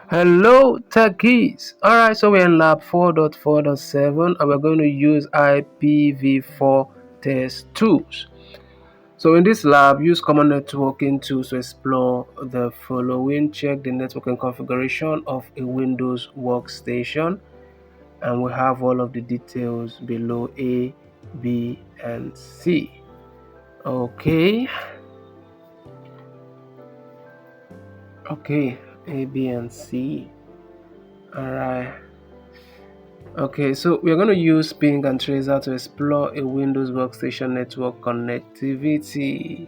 Hello, techies. Alright, so we're in lab 4.4.7 and we're going to use IPV4 test tools. So in this lab, use common networking tools to explore the following. Check the networking configuration of a Windows workstation, and we have all of the details below: A, B, and C. Okay, A, B, and C. Alright. Okay, so we're going to use Ping and Tracer to explore a Windows workstation network connectivity.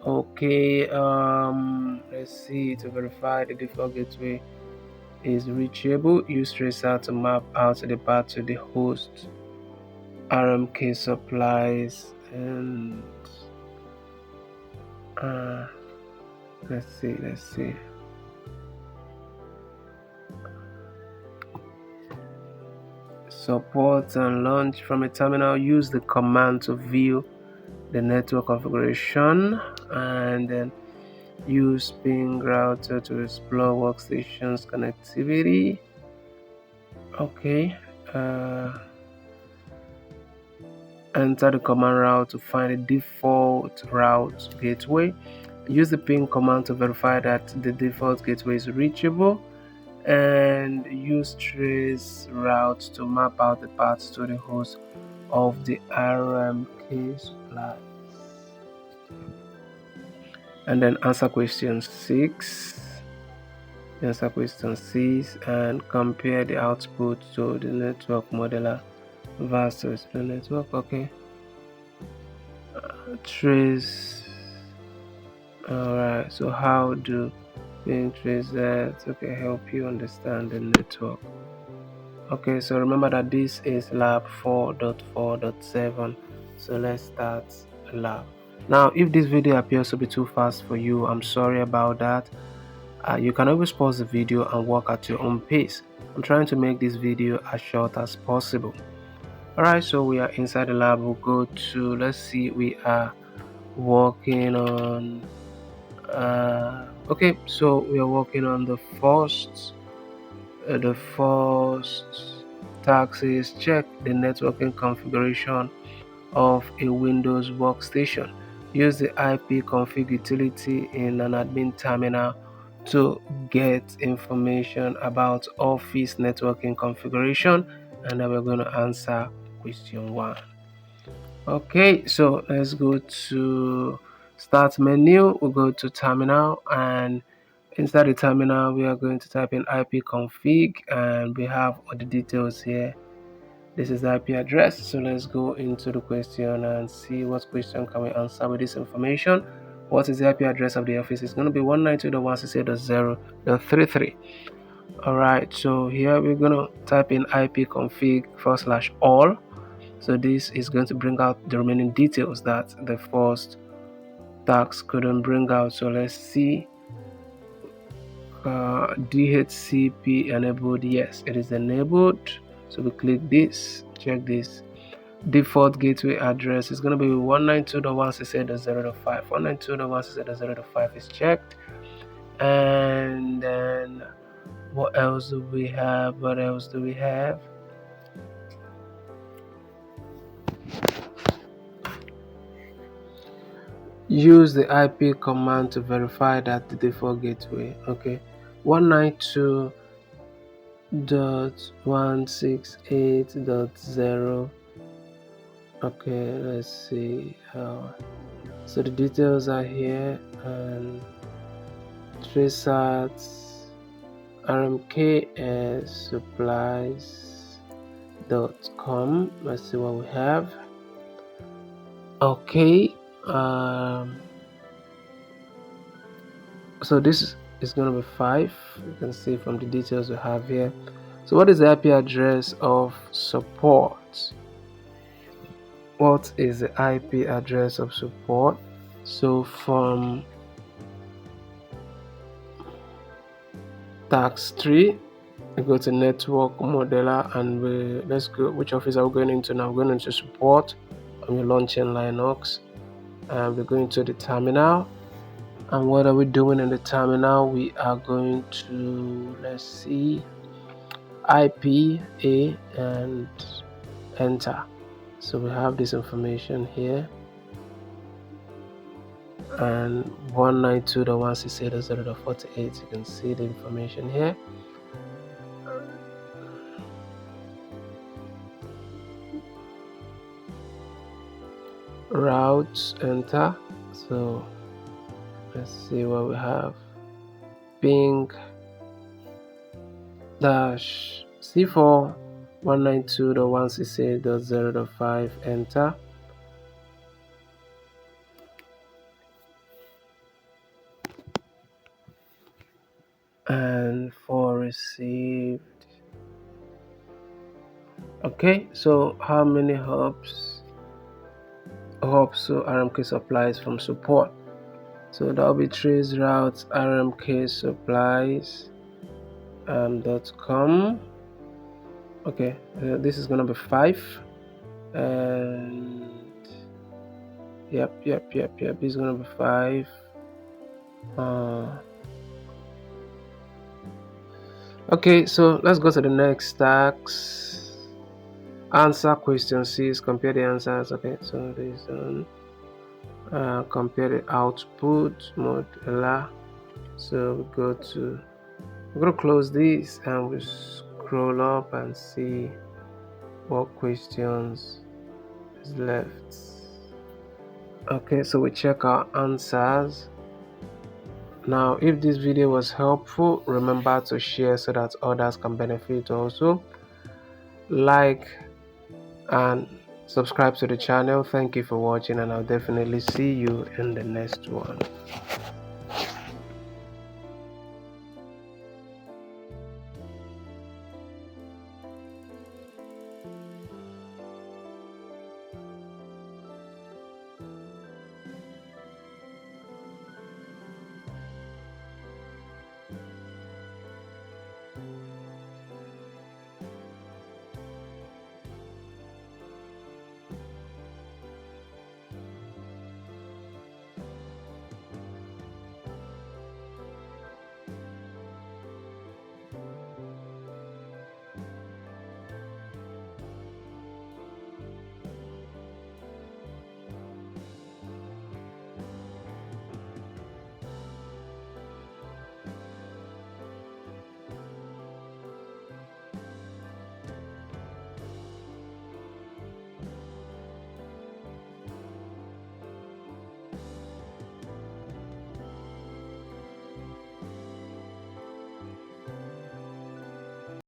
Okay, let's see. To verify the default gateway is reachable, use Tracer to map out the path to the host RMK supplies, and let's see. Support and launch from a terminal. Use the command to view the network configuration, and then use Ping router to explore workstations connectivity. Okay, enter the command route to find a default route gateway. Use the Ping command to verify that the default gateway is reachable, and use trace route to map out the paths to the host of the RMK supply. And then answer question 6. Answer question 6 and compare the output to the network modeler versus the network. Okay. Trace. Alright, so how do we trace that? Okay, help you understand the network. Okay, so remember that this is lab 4.4.7. So let's start lab. Now, if this video appears to be too fast for you, I'm sorry about that. You can always pause the video and work at your own pace. I'm trying to make this video as short as possible. Alright, so we are inside the lab. We'll go to, let's see, we are working on okay, so we are working on the first task is check the networking configuration of a Windows workstation. Use the ipconfig utility in an admin terminal to get information about Office networking configuration, and then we're going to answer question 1. Okay, so let's go to start menu. We'll go to terminal, and inside the terminal we are going to type in ipconfig, and we have all the details here. This is the IP address. So let's go into the question and see what question can we answer with this information. What is the IP address of the office? It's going to be 192.168.0.33. Alright, so here we're going to type in ipconfig/all. So this is going to bring out the remaining details that the first task couldn't bring out. So let's see. DHCP enabled. Yes, it is enabled. So we click this, check this. Default gateway address is going to be 192.168.0.5. 192.168.0.5 is checked. And then what else do we have? Use the IP command to verify that the default gateway. Okay, 192.168.0. okay, let's see. So the details are here, and Testout RMK supplies.com. Let's see what we have. Okay, so this is going to be 5. You can see from the details we have here. So what is the IP address of support? What is the IP address of support? So from task 3, we go to network modeler, and let's go. Which office are we going into now? We're going into support, and we're launching Linux, and we're going to the terminal, And what are we doing in the terminal? We are going to, let's see, IPA and enter. So we have this information here, and 192.168.0.48. You can see the information here. Routes, enter. So let's see what we have. Ping dash C4 192.168.0.5, enter. And for received, okay, so how many hubs so RMK supplies from support? So that will be trace routes RMK supplies .com. Okay, this is gonna be 5, and yep, this is gonna be 5. Okay, so let's go to the next tax. Answer question 6, compare the answers. Okay, so this compare the output modular. So we're going to close this, and we scroll up and see what questions is left. Okay, so we check our answers. Now, if this video was helpful, remember to share so that others can benefit also. Like and subscribe to the channel. Thank you for watching, and I'll definitely see you in the next one.